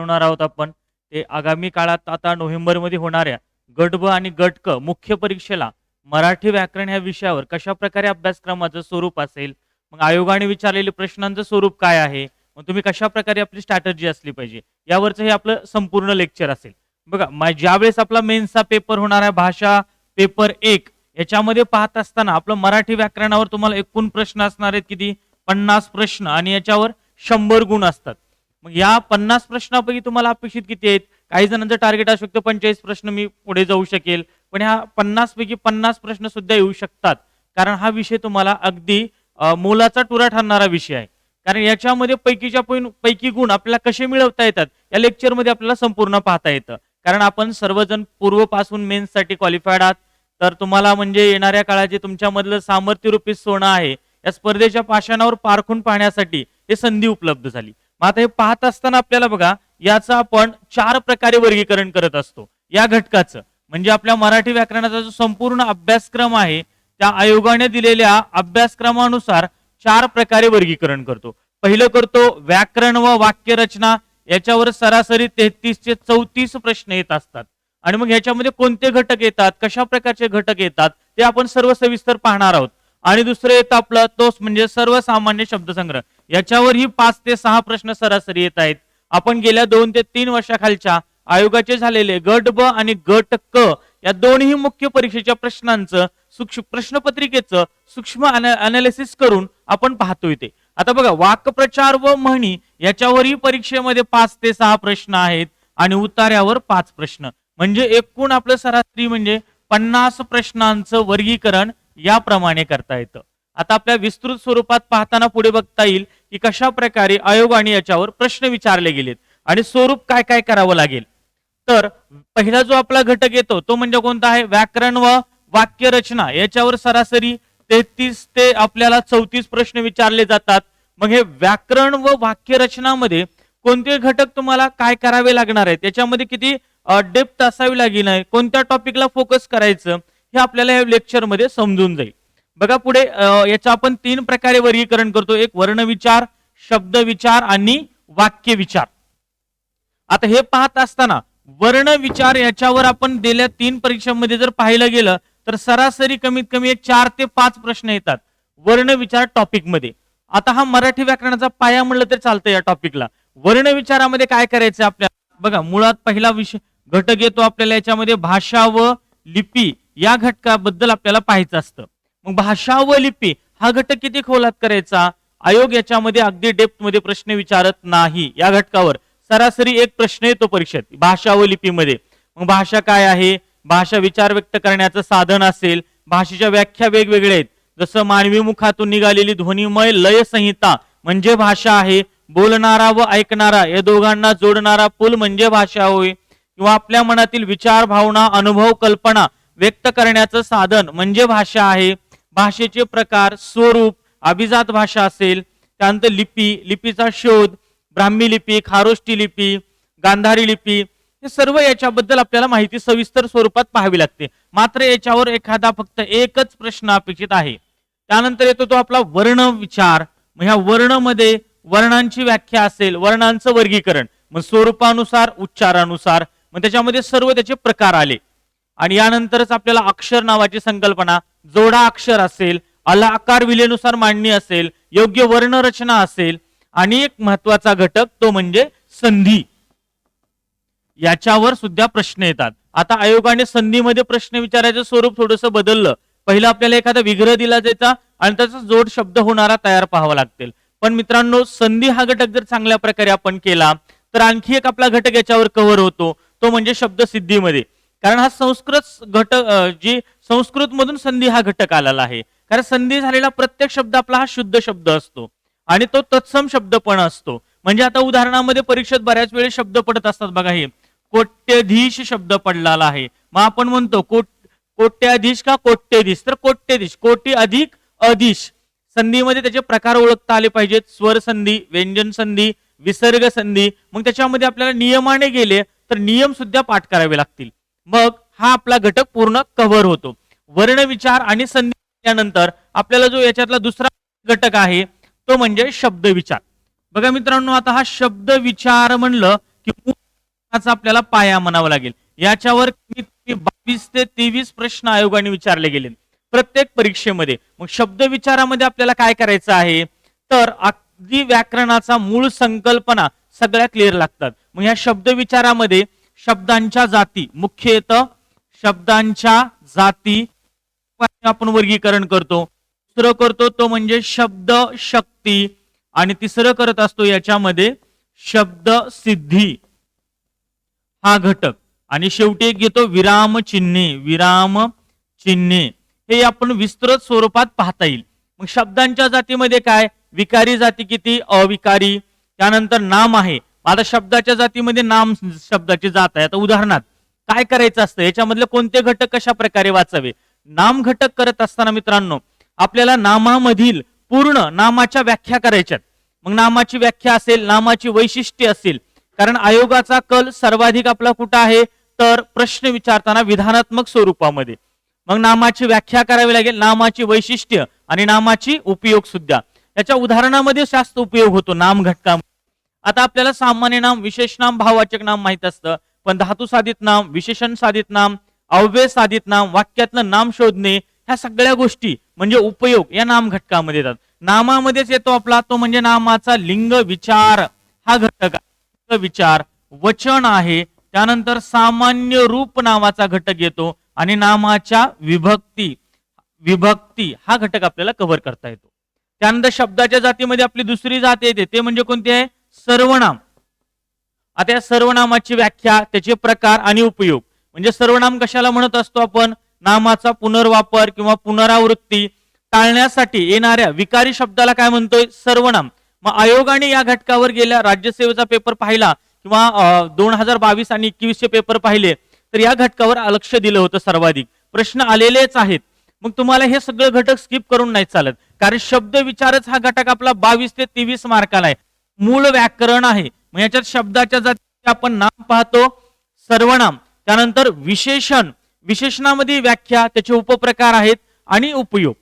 होणार आहोत आपण ते आगामी काळात आता नोव्हेंबरमध्ये होणाऱ्या गट ब आणि गट क मुख्य परीक्षेला मराठी व्याकरण ह्या विषयावर कशा प्रकारे अभ्यासक्रमाचं स्वरूप असेल, मग आयोगाने विचारलेले प्रश्नांचं स्वरूप काय आहे, मग तुम्ही कशा प्रकारे आपली स्ट्रॅटजी असली पाहिजे यावरचं हे आपलं संपूर्ण लेक्चर असेल. बघा ज्यावेळेस आपला मेन्सचा पेपर होणार आहे भाषा पेपर 1 याच्यामध्ये पाहत असताना आपलं मराठी व्याकरणावर तुम्हाला एकूण प्रश्न असणार आहेत किती 50 प्रश्न आणि याच्यावर 100 गुण असतात. मग या 50 प्रश्नापैकी तुम्हाला अपेक्षित किती आहेत? काही जणांचं टार्गेट असू शकतं 45 प्रश्न मी पुढे जाऊ शकेल, पण ह्या 50 पैकी 50 प्रश्न सुद्धा येऊ शकतात. कारण हा विषय तुम्हाला अगदी मोलाचा टुरा ठरणारा विषय आहे. कारण याच्यामध्ये पैकी गुण आपल्याला कसे मिळवता येतात या लेक्चरमध्ये आपल्याला संपूर्ण पाहता येतं. कारण आपण सर्वजण पूर्वपासून मेन्ससाठी क्वालिफाईड आहात. तर तुम्हाला म्हणजे येणाऱ्या काळात जे तुमच्यामधलं सामर्थ्यरूपी सोनं आहे या स्पर्धेच्या पाषाणावर पारखून पाहण्यासाठी हे संधी उपलब्ध झाली. मग आता हे पाहत असताना आपल्याला बघा याचं आपण 4 प्रकारे वर्गीकरण करत असतो. या घटकाचं म्हणजे आपल्या मराठी व्याकरणाचा जो संपूर्ण अभ्यासक्रम आहे त्या आयोगाने दिलेल्या अभ्यासक्रमानुसार 4 प्रकारे वर्गीकरण करतो. पहिलं करतो व्याकरण व वाक्यरचना. याच्यावर सरासरी 33 ते 34 प्रश्न येत असतात. आणि मग ह्याच्यामध्ये कोणते घटक येतात, कशा प्रकारचे घटक येतात ते आपण सर्व सविस्तर पाहणार आहोत. आणि दुसरं येतं आपलं तोच म्हणजे सर्वसामान्य शब्दसंग्रह. याच्यावरही 5 ते 6 प्रश्न सरासरी येत आहेत. आपण गेल्या 2 ते 3 वर्षाखालच्या आयोगाचे झालेले गट ब आणि गट क या दोन्ही मुख्य परीक्षेच्या प्रश्नांचं प्रश्नपत्रिकेचं सूक्ष्म अनालिसिस करून आपण पाहतोय ते. आता बघा वाक्प्रचार व म्हणी याच्यावरही परीक्षेमध्ये 5 ते 6 प्रश्न आहेत आणि उतार्यावर 5 प्रश्न. म्हणजे एकूण आपलं सरासरी म्हणजे 50 प्रश्नांचं वर्गीकरण याप्रमाणे करता येतं. आता आपल्या विस्तृत स्वरूपात पाहताना पुढे बघता येईल की कशा प्रकारे आयोगाने याच्यावर प्रश्न विचारले गेलेत आणि स्वरूप काय काय करावं लागेल. तर पहिला जो आपला घटक येतो तो म्हणजे कोणता आहे व्याकरण व वाक्यरचना. याच्यावर सरासरी 33 ते आपल्याला 34 प्रश्न विचारले जातात. मग हे व्याकरण व वाक्यरचनामध्ये कोणते घटक तुम्हाला काय करावे लागणार आहे, त्याच्यामध्ये किती डेप्थ असावी लागेल, कोणत्या टॉपिकला फोकस करायचं हे आपल्याला या लेक्चरमध्ये समजून जाईल. बघा पुढे याचं आपण 3 प्रकारे वर्गीकरण करतो. एक वर्णविचार, शब्दविचार आणि वाक्यविचार. आता हे पाहत असताना वर्णविचार याच्यावर आपण गेल्या 3 परीक्षांमध्ये जर पाहिलं गेलं तर सरासरी कमीत कमी एक 4 ते 5 प्रश्न येतात वर्णविचार टॉपिक मध्ये. आता हा मराठी व्याकरणाचा पाया म्हणलं तर चालतं या टॉपिकला. वर्णविचारामध्ये काय करायचं आपल्याला बघा मुळात पहिला विषय घटक येतो आपल्याला याच्यामध्ये भाषा व लिपी या घटकाबद्दल आपल्याला पाहायचं असतं. मग भाषा व लिपी हा घटक किती खोलात करायचा, आयोग याच्यामध्ये अगदी डेप्थ मध्ये प्रश्न विचारत नाही. या घटकावर सरासरी एक प्रश्न येतो परीक्षेत भाषा व लिपीमध्ये. मग भाषा काय आहे, भाषा विचार व्यक्त करण्याचं साधन असेल, भाषेच्या व्याख्या वेगवेगळ्या आहेत. जसं मानवी मुखातून निघालेली ध्वनिमय लय संहिता म्हणजे भाषा आहे. बोलणारा व ऐकणारा या दोघांना जोडणारा पूल म्हणजे भाषा होय. किंवा आपल्या मनातील विचार भावना अनुभव कल्पना व्यक्त करण्याचं साधन म्हणजे भाषा आहे. भाषेचे प्रकार स्वरूप अभिजात भाषा असेल, त्यानंतर लिपी, लिपीचा शोध, ब्राह्मी लिपी, खारोष्टी लिपी, गांधारी लिपी हे सर्व याच्याबद्दल आपल्याला माहिती सविस्तर स्वरूपात पाहावी लागते. मात्र याच्यावर एखादा फक्त एकच प्रश्न अपेक्षित आहे. त्यानंतर येतो तो आपला वर्ण विचार. मग ह्या वर्णमध्ये वर्णांची व्याख्या असेल, वर्णांचं वर्गीकरण, मग स्वरूपानुसार उच्चारानुसार, मग त्याच्यामध्ये सर्व त्याचे प्रकार आले. आणि यानंतरच आपल्याला अक्षर नावाची संकल्पना, जोडा अक्षर असेल, अलंकार विलेनुसार मांडणी असेल, योग्य वर्णरचना असेल आणि एक महत्वाचा घटक तो म्हणजे संधी. याच्यावर सुद्धा प्रश्न येतात. आता आयोगाने संधीमध्ये प्रश्न विचारायचं स्वरूप थोडंसं बदललं. पहिलं आपल्याला एखादा विग्रह दिला जायचा आणि त्याचा जोड शब्द होणारा तयार पाहावा लागतील. पण मित्रांनो संधी हा घटक जर चांगल्या प्रकारे आपण केला तर आणखी एक आपला घटक याच्यावर कव्हर होतो तो म्हणजे शब्दसिद्धीमध्ये. कारण हा संस्कृत घटक जी संस्कृत मधून संधी हा घटक आलेला आहे. कारण संधी झालेला प्रत्येक शब्द आपला हा शुद्ध शब्द असतो आणि तो तत्सम शब्द पण असतो. म्हणजे आता उदाहरणामध्ये परीक्षेत बऱ्याच वेळेस शब्द पडत असतात बघा, हे कोट्यधीश शब्द पडलेला आहे. मग आपण म्हणतो कोट्याधीश का कोट्यधीश, तर कोट्यधीश कोटी अधिक अधीश. संधीमध्ये त्याचे प्रकार ओळखता आले पाहिजेत. स्वर संधी, व्यंजन संधी, विसर्ग संधी. मग त्याच्यामध्ये आपल्याला नियमाने गेले तर नियम सुद्धा पाठ करावे लागतील. मग हा आपला घटक पूर्ण कव्हर होतो. वर्ण विचार आणि संधी त्यानंतर आपल्याला जो याच्यातला दुसरा घटक आहे तो म्हणजे शब्द विचार. बघा मित्रांनो आता हा शब्द विचार म्हणलं की मूळचा आपल्याला पाया म्हणावा लागेल. याच्यावर 22 ते 23 प्रश्न आयोगाने विचारले गेले प्रत्येक परीक्षेमध्ये. मग शब्द विचारामध्ये आपल्याला काय करायचं आहे, तर अगदी व्याकरणाचा मूळ संकल्पना सगळ्या क्लिअर लागतात. मग या शब्द विचारामध्ये शब्दांच्या जाती, मुख्यतः शब्दांच्या जाती आपण वर्गीकरण करतो. दुसरं करतो तो म्हणजे शब्द शक्ती, आणि तिसरं करत असतो याच्यामध्ये शब्द सिद्धी हा घटक, आणि शेवटी एक घेतो विराम चिन्हे. विराम चिन्हे हे आपण विस्तृत स्वरूपात पाहता येईल. मग शब्दांच्या जातीमध्ये काय, विकारी जाती किती, अविकारी, त्यानंतर नाम आहे. आता शब्दाच्या जातीमध्ये नाम शब्दाची जात आहे. आता उदाहरणार्थ काय करायचं असतं, याच्यामधले कोणते घटक कशा प्रकारे वाचावे. नाम घटक करत असताना मित्रांनो आपल्याला नामामधील पूर्ण नामाच्या व्याख्या करायच्यात. मग नामाची व्याख्या असेल, नामाची वैशिष्ट्ये असेल, कारण आयोगाचा कल सर्वाधिक आपला कुठं आहे, तर प्रश्न विचारताना विधानात्मक स्वरूपामध्ये. मग नामाची व्याख्या करावी लागेल, नामाची वैशिष्ट्य आणि नामाची उपयोग सुद्धा. याच्या उदाहरणामध्ये जास्त उपयोग होतो नाम घटकामध्ये. आता आपल्याला सामान्य नाम, विशेष नाम, भाववाचक नाम माहित असतं, पण धातू साधित नाम, विशेषण साधित नाम, अव्यय साधित नाम, वाक्यातलं नाम शोधणे, ह्या सगळ्या गोष्टी म्हणजे उपयोग या नाम घटकामध्ये येतात. नामामध्येच येतो आपला तो म्हणजे नामाचा लिंग विचार हा घटक. विचार वचन आहे, त्यानंतर सामान्य रूप नावाचा घटक येतो, आणि नामाच्या विभक्ती विभक्ती हा घटक आपल्याला कव्हर करता येतो. त्यानंतर शब्दाच्या जातीमध्ये आपली दुसरी जात येते, ते म्हणजे कोणती आहे, सर्वनाम. आता या सर्वनामाची व्याख्या, त्याचे प्रकार आणि उपयोग. म्हणजे सर्वनाम कशाला म्हणत असतो आपण, नामाचा पुनर्वापर किंवा पुनरावृत्ती टाळण्यासाठी येणाऱ्या विकारी शब्दाला काय म्हणतोय, सर्वनाम. मग आयोगाने या घटकावर गेल्या राज्यसेवेचा पेपर पाहिला किंवा 2022 आणि 21चे पेपर पाहिले तर या घटकावर लक्ष दिलं होतं. सर्वाधिक प्रश्न आलेलेच आहेत. मग तुम्हाला हे सगळं घटक स्किप करून नाही चालत, कारण शब्द विचारच हा घटक आपला 22 ते 23 मार्काला आहे. मूळ व्याकरण आहे. मग याच्यात शब्दाच्या जाती आपण नाम पाहतो, सर्वनाम, त्यानंतर विशेषण, विशेषणामध्ये व्याख्या, त्याचे उपप्रकार आहेत आणि उपयोग,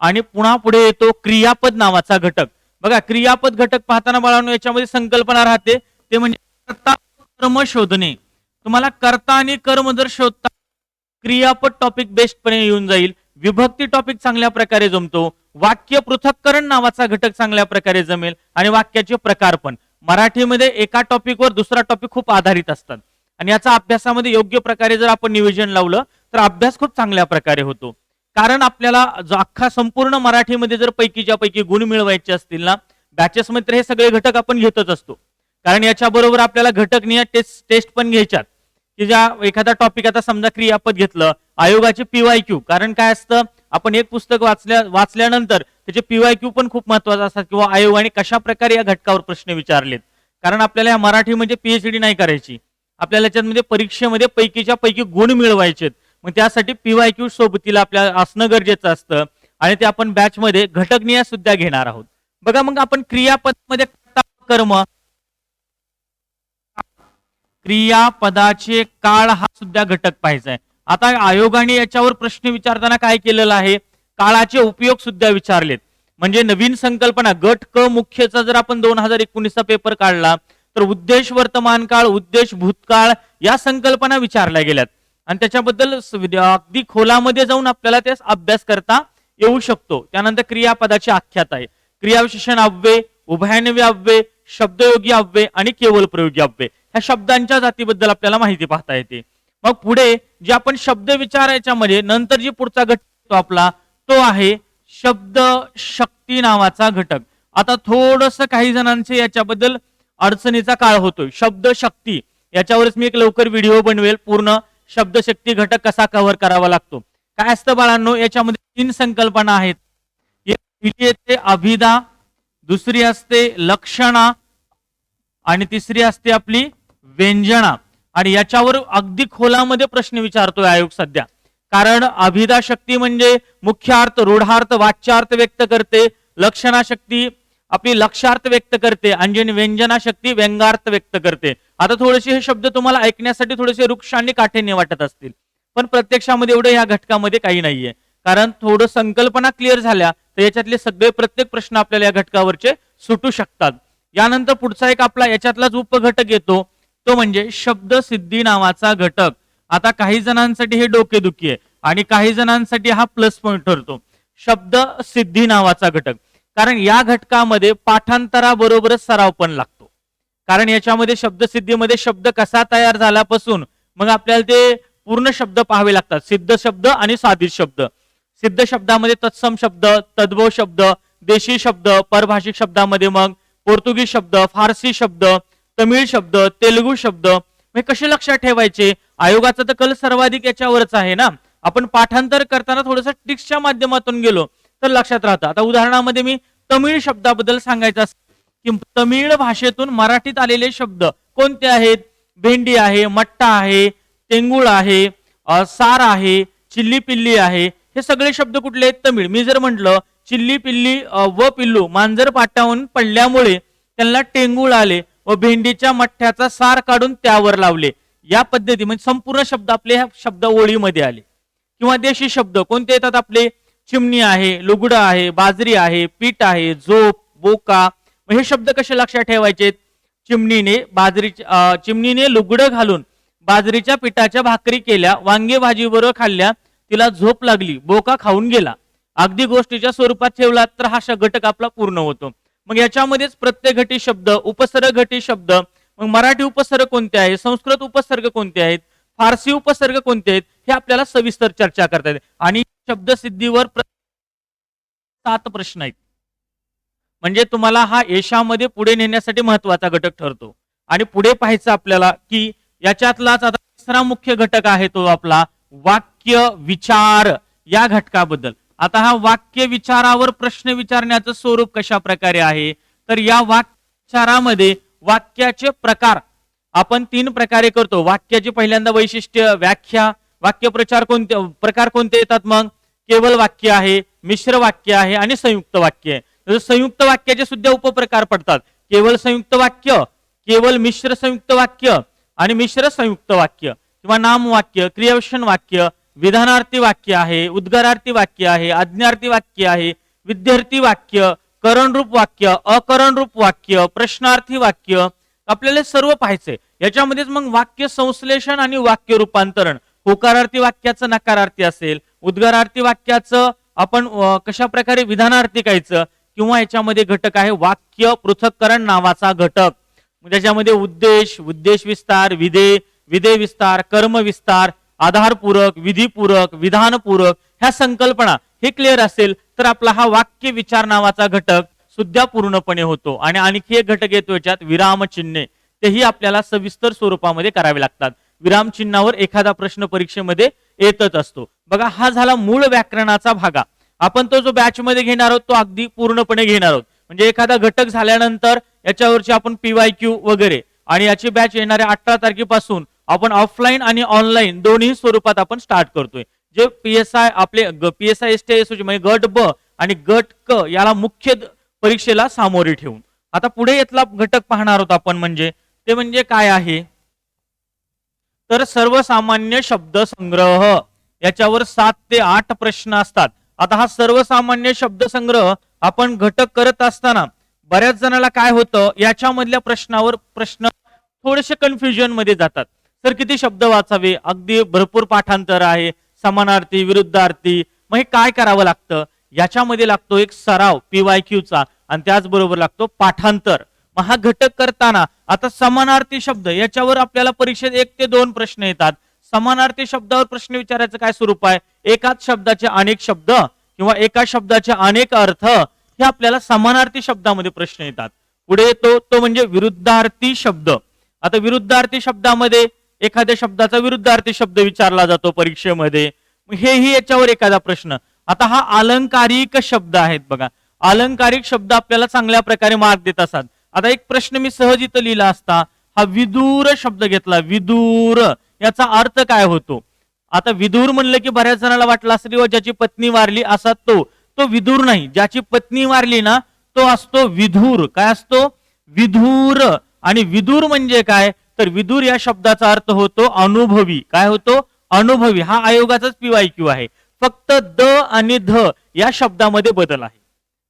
आणि पुन्हा पुढे येतो क्रियापद नावाचा घटक. बघा क्रियापद घटक पाहताना बाळांनो याच्यामध्ये संकल्पना राहते, ते म्हणजे कर्ता कर्म शोधणे. तुम्हाला कर्ता आणि कर्म जर शोधता क्रियापद टॉपिक बेस्टपणे येऊन जाईल. विभक्ती टॉपिक चांगल्या प्रकारे जमतो. वाक्य पृथक्करण नावाचा घटक चांगल्या प्रकारे जमेल, आणि वाक्याचे प्रकार पण. मराठीमध्ये एका टॉपिकवर दुसरा टॉपिक खूप आधारित असतात, आणि याचा अभ्यासामध्ये योग्य प्रकारे जर आपण नियोजन लावलं तर अभ्यास खूप चांगल्या प्रकारे होतो. कारण आपल्याला जो अख्खा संपूर्ण मराठीमध्ये जर पैकीच्या पैकी गुण मिळवायचे असतील ना, बॅचेस मध्ये हे सगळे घटक आपण घेतच असतो. कारण याच्या बरोबर आपल्याला घटक निय टेस्ट पण घ्यायच्यात, की ज्या एखादा टॉपिक, आता समजा क्रियापद घेतलं, आयोगाचे PYQ, कारण काय असतं, आपण एक पुस्तक वाचल्यानंतर त्याचे PYQ पण खूप महत्वाचे असतात, किंवा आयोगाने कशा प्रकारे या घटकावर प्रश्न विचारलेत. कारण आपल्याला या मराठीमध्ये PhD नाही करायची, आपल्याला याच्यामध्ये परीक्षेमध्ये पैकीच्या पैकी गुण मिळवायचे. मग त्यासाठी PYQ सोबतीला आपल्याला असणं गरजेचं असतं, आणि ते आपण बॅच मध्ये घटकनिय सुद्धा घेणार आहोत. बघा मग आपण क्रियापद मध्ये कर्म, क्रियापदाचे काळ हा सुद्धा घटक पाहायचा आहे. आता आयोगाने याच्यावर प्रश्न विचारताना काय केलेलं आहे, काळाचे उपयोग सुद्धा विचारलेत. म्हणजे नवीन संकल्पना गट क मुख्यचा जर आपण 2019चा पेपर काढला तर उद्देश वर्तमान काळ, उद्देश भूतकाळ या संकल्पना विचारल्या गेल्यात, आणि त्याच्याबद्दल अगदी खोलामध्ये जाऊन आपल्याला ते अभ्यास करता येऊ शकतो. त्यानंतर क्रियापदाची आख्यात आहे, क्रियाविशेषण अव्यय, उभयान्वयी अव्यय, शब्दयोगी अव्यय आणि केवळ प्रयोगी अव्यय, ह्या शब्दांच्या जातीबद्दल आपल्याला माहिती पाहता येते. मग पुढे जे आपण शब्द विचारायच्या मध्ये नंतर जी पुढचा घटक आपला तो आहे शब्द शक्ती नावाचा घटक. आता थोडस काही जणांचे याच्याबद्दल अडचणीचा काळ होतोय. शब्द शक्ती याच्यावरच मी एक लवकर व्हिडिओ बनवेल, पूर्ण शब्द शक्ती घटक कसा कव्हर करावा लागतो. काय असतं बाळांनो, याच्यामध्ये 3 संकल्पना आहेत. पहिली येते अभिधा, दुसरी असते लक्षणा, आणि तिसरी असते आपली व्यंजना. आणि याच्यावर अगदी खोलामध्ये प्रश्न विचारतोय आयोग सध्या. कारण अभिधा शक्ती म्हणजे मुख्यार्थ, रूढार्थ, वाच्यार्थ व्यक्त करते, लक्षणा शक्ती आपली लक्षार्थ व्यक्त करते, आणि व्यंजना शक्ती व्यंगार्थ व्यक्त करते. आता थोडेसे हे शब्द तुम्हाला ऐकण्यासाठी थोडेसे वृक्ष आणि काठेने वाटत असतील, पण प्रत्यक्षामध्ये एवढं या घटकामध्ये काही नाहीये. कारण थोडं संकल्पना क्लिअर झाल्या तर याच्यातले सगळे प्रत्येक प्रश्न आपल्याला या घटकावरचे सुटू शकतात. यानंतर पुढचा एक आपला याच्यातलाच उपघटक येतो तो म्हणजे शब्दसिद्धी नावाचा घटक. आता काही जणांसाठी हे डोकेदुखी आहे आणि काही जणांसाठी हा प्लस पॉइंट ठरतो. शब्दसिद्धी नावाचा घटक, कारण या घटकामध्ये पाठांतराबरोबरच सराव पण लागतो. कारण याच्यामध्ये शब्दसिद्धीमध्ये शब्द कसा तयार झाल्यापासून मग आपल्याला ते पूर्ण शब्द पाहावे लागतात. सिद्ध शब्द आणि साधित शब्द. सिद्ध शब्दामध्ये तत्सम शब्द, तद्भव शब्द, देशी शब्द, परभाषिक शब्दामध्ये मग पोर्तुगीज शब्द, फारसी शब्द, तमिळ शब्द, तेलुगू शब्द. हे कसे लक्षात ठेवायचे? आयोगाचा तर कल सर्वाधिक याच्यावरच आहे ना. आपण पाठांतर करताना थोडंसं ट्रिक्सच्या माध्यमातून गेलो तर लक्षात राहतं. आता उदाहरणामध्ये मी तमिळ शब्दाबद्दल सांगायचं असेल की तमिळ भाषेतून मराठीत आलेले शब्द कोणते आहेत? भेंडी आहे, मट्टा आहे, तेंगुळ आहे, सार आहे, चिल्ली पिल्ली आहे. हे सगळे शब्द कुठले आहेत? तमिळ. मी जर म्हटलं चिल्ली पिल्ली व पिल्लू मांजर पाटावून पडल्यामुळे त्यांना टेंगुळ आले व भेंडीच्या मठ्ठ्याचा सार काढून त्यावर लावले, या पद्धती म्हणजे संपूर्ण शब्द आपले ह्या शब्द ओळीमध्ये आले. किंवा देशी शब्द कोणते येतात आपले? चिमणी आहे, लुगडं आहे, बाजरी आहे, पीठ आहे, झोप, बोका. हे शब्द कसे लक्षात ठेवायचे? चिमणीने लुगडं घालून बाजरीच्या पिठाच्या भाकरी केल्या, वांगे भाजी बरोबर खाल्ल्या, तिला झोप लागली, बोका खाऊन गेला. अगदी गोष्टीच्या स्वरूपात ठेवला तर हा घटक आपला पूर्ण होतो. मग याच्यामध्येच प्रत्ययघटी शब्द, उपसर्ग घटी शब्द. मग मराठी उपसर्ग कोणते आहे? संस्कृत उपसर्ग कोणते आहेत? फारसी उपसर्ग कोणते आहेत? हे आपल्याला सविस्तर चर्चा करता येते. आणि शब्दसिद्धीवर 7 प्रश्न आहेत. म्हणजे तुम्हाला हा यशामध्ये पुढे नेण्यासाठी महत्वाचा घटक ठरतो. आणि पुढे पाहायचं आपल्याला की याच्यातलाच आता तिसरा मुख्य घटक आहे तो आपला वाक्य विचार या घटकाबद्दल. आता हा वाक्य विचारावर प्रश्न विचारण्याचं स्वरूप कशा प्रकारे आहे? तर या वाक्यामध्ये वाक्याचे प्रकार आपण 3 प्रकारे करतो. वाक्याची पहिल्यांदा वैशिष्ट्य, व्याख्या, वाक्य प्रकार कोणते येतात? मग केवळ वाक्य आहे, मिश्र वाक्य आहे आणि संयुक्त वाक्य आहे. संयुक्त वाक्याचे सुद्धा उपप्रकार पडतात. केवळ संयुक्त वाक्य, केवळ मिश्र संयुक्त वाक्य आणि मिश्र संयुक्त वाक्य किंवा नामवाक्य, क्रियाविशेषण वाक्य, विधानार्थी वाक्य आहे, उद्गारार्थी वाक्य आहे, आज्ञार्थी वाक्य आहे, विद्यार्थी वाक्य, करणरूप वाक्य, अकरणरूप वाक्य, प्रश्नार्थी वाक्य. आपल्याला सर्व पाहायचंय. याच्यामध्येच मग वाक्य संश्लेषण आणि वाक्य रूपांतरण. होकारार्थी वाक्याचं नकारार्थी असेल, उद्गारार्थी वाक्याचं आपण कशा प्रकारे विधानार्थी कायचं, किंवा याच्यामध्ये घटक आहे वाक्य पृथक्करण नावाचा घटक. त्याच्यामध्ये उद्देश, उद्देश विस्तार, विधेय विस्तार, कर्म विस्तार, आधारपूरक, विधीपूरक, विधानपूरक ह्या संकल्पना हे क्लिअर असेल तर आपला हा वाक्य विचार नावाचा घटक सुद्धा पूर्णपणे होतो. आणि आणखी एक घटक येतो याच्यात विरामचिन्हे. तेही आपल्याला सविस्तर स्वरूपामध्ये करावे लागतात. विरामचिन्हावर एखादा प्रश्न परीक्षेमध्ये येतच असतो. बघा, हा झाला मूळ व्याकरणाचा भागा. आपण तो जो बॅच मध्ये घेणार आहोत तो अगदी पूर्णपणे घेणार आहोत. म्हणजे एखादा घटक झाल्यानंतर याच्यावरची आपण PYQ वगैरे आणि याची बॅच येणाऱ्या 18 तारखेपासून आपण ऑफलाईन आणि ऑनलाईन दोन्ही स्वरूपात आपण स्टार्ट करतोय. जे PSI आपले PSI STS म्हणजे गट ब आणि गट क याला मुख्य परीक्षेला सामोरे ठेवून. आता पुढे यातला घटक पाहणार आहोत आपण, म्हणजे ते म्हणजे काय आहे? तर सर्वसामान्य शब्द संग्रह. याच्यावर 7 ते 8 प्रश्न असतात. आता हा सर्वसामान्य शब्द संग्रह आपण घटक करत असताना बऱ्याच जणांना काय होतं, याच्यामधल्या प्रश्न थोडेसे कन्फ्युजन मध्ये जातात. तर किती शब्द वाचावे? अगदी भरपूर पाठांतर आहे, समानार्थी, विरुद्धार्थी. मग हे काय करावं लागतं? याच्यामध्ये लागतो एक सराव PYQचा आणि त्याचबरोबर लागतो पाठांतर. मग हा घटक करताना आता समानार्थी शब्द याच्यावर आपल्याला परीक्षेत 1 ते 2 प्रश्न येतात. समानार्थी शब्दावर प्रश्न विचारायचं काय स्वरूप आहे? एकाच शब्दाचे अनेक शब्द किंवा एका शब्दाचे अनेक अर्थ हे आपल्याला समानार्थी शब्दामध्ये प्रश्न येतात. पुढे येतो तो म्हणजे विरुद्धार्थी शब्द. आता विरुद्धार्थी शब्दामध्ये एखाद्या शब्दाचा विरुद्धार्थी शब्द विचारला जातो परीक्षेमध्ये. हेही याच्यावर एखादा प्रश्न. आता हा अलंकारिक शब्द आहेत बघा. अलंकारिक शब्द आपल्याला चांगल्या प्रकारे मार्क देत असतात. आता एक प्रश्न मी सहज इथं लिहिला असता, हा विदूर शब्द घेतला. विदूर याचा अर्थ काय होतो? आता विदूर म्हणलं की बऱ्याच जणांना वाटलं असेल ज्याची पत्नी वारली असा तो विदूर नाही. ज्याची पत्नी वारली ना तो असतो विधूर. काय असतो? विधूर. आणि विदूर म्हणजे काय? तर विदूर या शब्दाचा अर्थ होतो अनुभवी. काय होतो? अनुभवी. हा आयोगाचाच PYQ आहे. फक्त द आणि ध या शब्दामध्ये बदल आहे,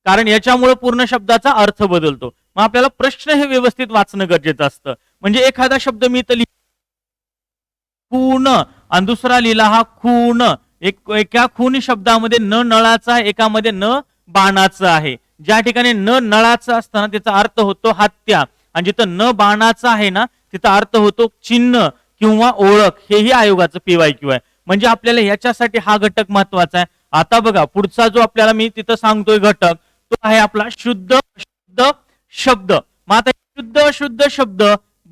कारण याच्यामुळे पूर्ण शब्दाचा अर्थ बदलतो. मग आपल्याला प्रश्न हे व्यवस्थित वाचणं गरजेचं असतं. म्हणजे एखादा शब्द मी इथं खून आणि दुसरा लिहिला हा खून, एका खून शब्दामध्ये न नळाचा एकामध्ये न बाणाचं आहे. ज्या ठिकाणी न नळाचं असताना त्याचा अर्थ होतो हत्या, आणि जिथं न बाणाचा आहे ना तिथं अर्थ होतो चिन्ह किंवा ओळख. हेही आयोगाचं PYQ आहे. म्हणजे आपल्याला याच्यासाठी हा घटक महत्वाचा आहे. आता बघा पुढचा जो आपल्याला मी तिथं सांगतोय घटक, तो आहे आपला शुद्ध अशुद्ध शब्द. मग आता शुद्ध अशुद्ध शब्द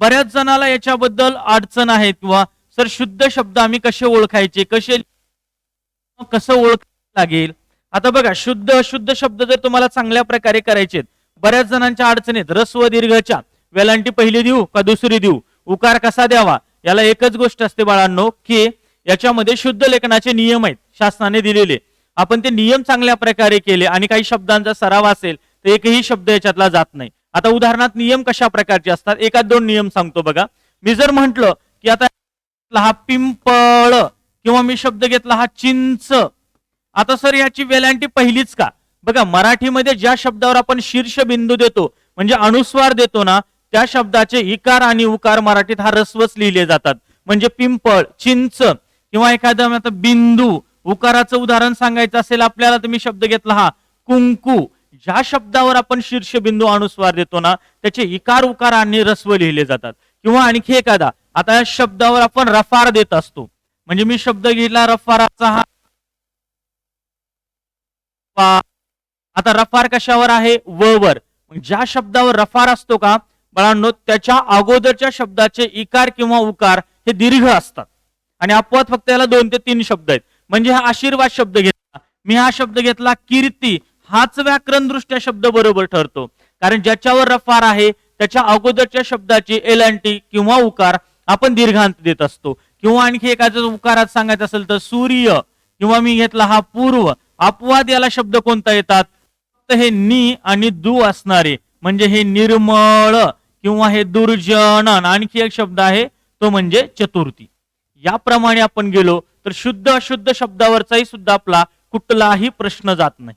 बऱ्याच जणाला याच्याबद्दल अडचण आहे, किंवा सर शुद्ध शब्द आम्ही कसे ओळखायचे, कसं ओळखायला लागेल. आता बघा शुद्ध अशुद्ध शब्द जर तुम्हाला चांगल्या प्रकारे करायचे, बऱ्याच जणांच्या अडचणीत रस्व दीर्घच्या वेलांटी पहिली देऊ का दुसरी देऊ, उकार कसा द्यावा, याला एकच गोष्ट असते बाळांनो, की याच्यामध्ये शुद्ध लेखनाचे नियम आहेत शासनाने दिलेले. आपण ते नियम चांगल्या प्रकारे केले आणि काही शब्दांचा सराव असेल तर एकही शब्द याच्यातला जात नाही. आता उदाहरणार्थ नियम कशा प्रकारचे असतात, एखाद दोन नियम सांगतो बघा. मी जर म्हंटल की आता हा पिंपळ, किंवा मी शब्द घेतला हा चिंच, आता सर याची वेलांटी पहिलीच का? बघा मराठीमध्ये ज्या शब्दावर आपण शीर्ष बिंदू देतो म्हणजे अनुस्वार देतो ना, त्या शब्दाचे इकार आणि उकार मराठीत हा रस्वच लिहिले जातात. म्हणजे पिंपळ, चिंच, किंवा एखादा बिंदू, उकाराचं उदाहरण सांगायचं असेल आपल्याला तर मी शब्द घेतला हा कुंकू. ज्या शब्दावर आपण शीर्षबिंदू अनुस्वार देतो ना त्याचे इकार उकार आणि रस्व लिहिले जातात. किंवा आणखी एखादा, आता या शब्दावर आपण रफार देत असतो, म्हणजे मी शब्द घेतला रफाराचा हा, आता रफार कशावर आहे, व वर. ज्या शब्दावर रफार असतो का बाळांनो त्याच्या अगोदरच्या शब्दाचे इकार किंवा उकार हे दीर्घ असतात, आणि अपवाद फक्त याला 2 ते 3 शब्द आहेत. म्हणजे हा आशीर्वाद शब्द घेतला, मी हा शब्द घेतला कीर्ती, हाच व्याकरण दृष्ट्या शब्द बरोबर ठरतो, कारण ज्याच्यावर रफार आहे त्याच्या अगोदरच्या शब्दाची एलांटी किंवा उकार आपण दीर्घांत देत असतो. किंवा आणखी एखाद्या उकारात सांगायचं असेल तर सूर्य, किंवा मी घेतला हा पूर्व. अपवाद याला शब्द कोणता येतात, फक्त हे नि आणि दू असणारे, म्हणजे हे निर्मळ किंवा हे दुर्जन. आणखी एक शब्द आहे तो म्हणजे चतुर्थी. याप्रमाणे आपण गेलो तर शुद्ध अशुद्ध शब्दावरचाही सुद्धा आपला कुठलाही प्रश्न जात नाही.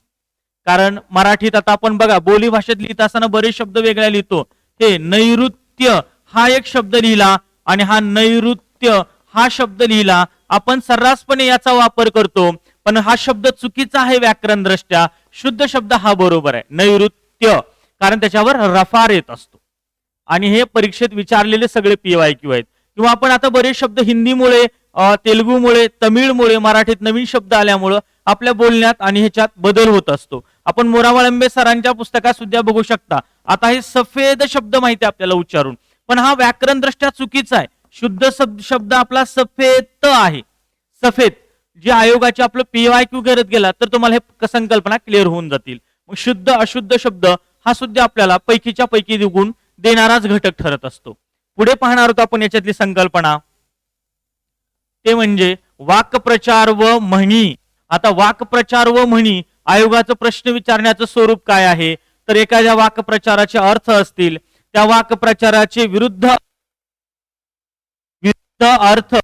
कारण मराठीत आता आपण बघा बोली भाषेत लिहित असताना बरेच शब्द वेगळ्या लिहितो. हे नैऋत्य हा एक शब्द लिहिला आणि हा नैऋत्य हा शब्द लिहिला, आपण सर्रासपणे याचा वापर करतो, पण हा शब्द चुकीचा आहे व्याकरण दृष्ट्या. शुद्ध शब्द हा बरोबर आहे नैऋत्य, कारण त्याच्यावर रफार येत असतो. आणि हे परीक्षेत विचारलेले सगळे PYQ आहेत. किंवा आपण आता बरेच शब्द हिंदीमुळे, तेलुगूमुळे, तमिळमुळे मराठीत नवीन शब्द आल्यामुळं आपल्या बोलण्यात आणि ह्याच्यात बदल होत असतो. आपण मोरावळंबे सरांच्या पुस्तकात सुद्धा बघू शकता. आता हे सफेद शब्द माहिती आपल्याला उच्चारून, पण हा व्याकरण दृष्ट्या चुकीचा आहे. शुद्ध शब्द आपला सफेद आहे. सफेद जे आयोगाचे आपलं PYQ करत गेला तर तुम्हाला हे संकल्पना क्लिअर होऊन जातील. मग शुद्ध अशुद्ध शब्द हा सुद्धा आपल्याला पैकीच्या पैकी गुण देणाराच घटक ठरत असतो. पुढे पाहणार होतो आपण याच्यातली संकल्पना, ते म्हणजे वाक्प्रचार व म्हणी. आता वाक्प्रचार व म्हणी आयोगाचं प्रश्न विचारण्याचं स्वरूप काय आहे, तर एखाद्या वाक्प्रचाराचे अर्थ असतील त्या वाक्प्रचाराचे विरुद्ध अर्थ,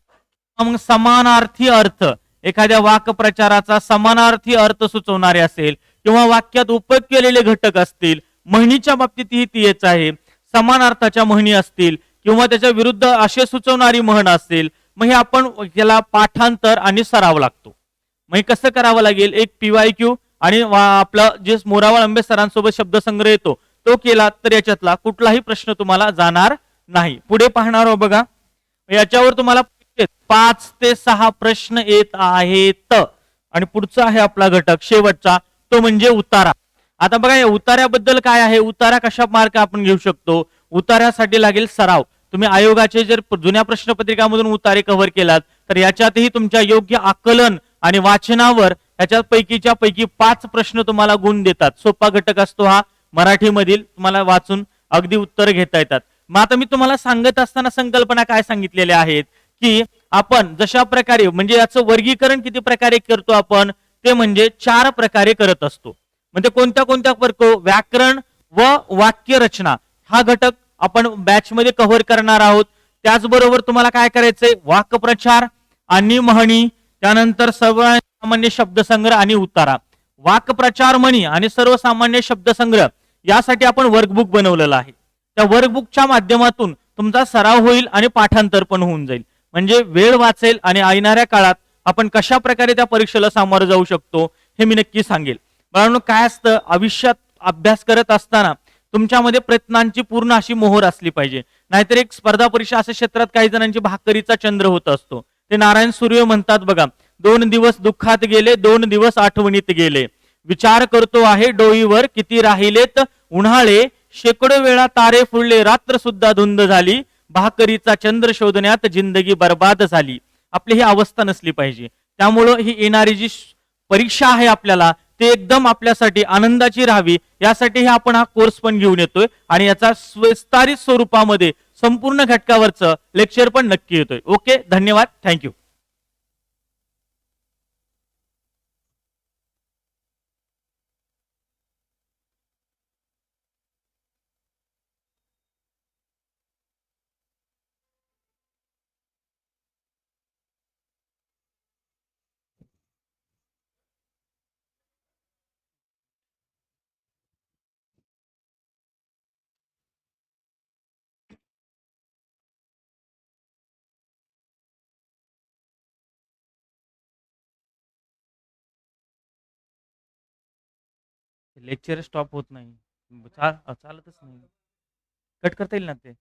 मग समानार्थी अर्थ, एखाद्या वाक्प्रचाराचा समानार्थी अर्थ सुचवणारे असेल किंवा वाक्यात उपयोग केलेले घटक असतील. म्हणीच्या बाबतीतही तीच आहे, समानार्थाच्या म्हणी असतील किंवा त्याच्या विरुद्ध असे सुचवणारी म्हण असेल, मग हे आपण याला पाठांतर आणि सराव लागतो. मग कसं करावं लागेल, एक PYQ आणि आपला जे मोरावळंबे सरांसोबत शब्दसंग्रह येतो तो केला तर याच्यातला कुठलाही प्रश्न तुम्हाला जाणार नाही. पुढे पाहणार आहोत बघा, याच्यावर तुम्हाला 5 ते 6 प्रश्न येत आहेत. आणि पुढचा आहे आपला घटक शेवटचा, तो म्हणजे उतारा. आता बघा या उतार्याबद्दल काय आहे, उतारा कशा मार्क आपण घेऊ शकतो. उतार्यासाठी लागेल सराव. तुम्ही आयोगाचे जर जुन्या प्रश्नपत्रिकामधून उतारे कव्हर केलात तर याच्यातही तुमच्या योग्य आकलन आणि वाचनावर याच्यात पैकीच्या पैकी 5 प्रश्न तुम्हाला गुण देतात. सोपा घटक असतो हा, मराठीमधील तुम्हाला वाचून अगदी उत्तर घेता येतात. मग आता मी तुम्हाला सांगत असताना संकल्पना काय सांगितलेल्या आहेत की आपण जशा प्रकारे म्हणजे याचं वर्गीकरण किती प्रकारे करतो आपण, ते म्हणजे 4 प्रकारे करत असतो. म्हणजे कोणत्या कोणत्या करतो, व्याकरण व वाक्य रचना हा घटक आपण बॅच मध्ये कव्हर करणार आहोत. त्याचबरोबर तुम्हाला काय करायचंय, वाक्प्रचार आणि म्हणी, त्यानंतर सर्वसामान्य शब्दसंग्रह आणि उतारा. वाक्प्रचार, म्हणी आणि सर्वसामान्य शब्दसंग्रह यासाठी आपण वर्कबुक बनवलेलं आहे. त्या वर्कबुकच्या माध्यमातून तुमचा सराव होईल आणि पाठांतर पण होऊन जाईल. म्हणजे वेळ वाचेल आणि येणाऱ्या काळात आपण कशा प्रकारे त्या परीक्षेला सामोरं जाऊ शकतो हे मी नक्की सांगेल. बाळांनो, काय असतं, आयुष्यात अभ्यास करत असताना तुमच्यामध्ये प्रयत्नांची पूर्ण अशी मोहर असली पाहिजे. नाहीतर एक स्पर्धा परीक्षा अशा क्षेत्रात काही जणांची भाकरीचा चंद्र होत असतो. ते नारायण सूर्य म्हणतात बघा, 2 दिवस दुःखात गेले, 2 दिवस आठवणीत गेले. विचार करतो आहे डोईवर किती राहिलेत उन्हाळे, शेकडो वेळा तारे फुलले, रात्र सुद्धा धुंद झाली, भाकरीचा चंद्र शोधण्यात जिंदगी बर्बाद झाली. आपली ही अवस्था नसली पाहिजे. त्यामुळं ही येणारी जी परीक्षा आहे आपल्याला, ते एकदम आपल्यासाठी आनंदाची राहावी यासाठी आपण हा कोर्स पण घेऊन येतोय आणि याचा विस्तारित स्वरूपामध्ये संपूर्ण घटकावरचं लेक्चर पण नक्की येतोय. ओके, धन्यवाद, थँक्यू. लेक्चर स्टॉप होत नाही. चालतच नाही. कट करता येईल ना ते.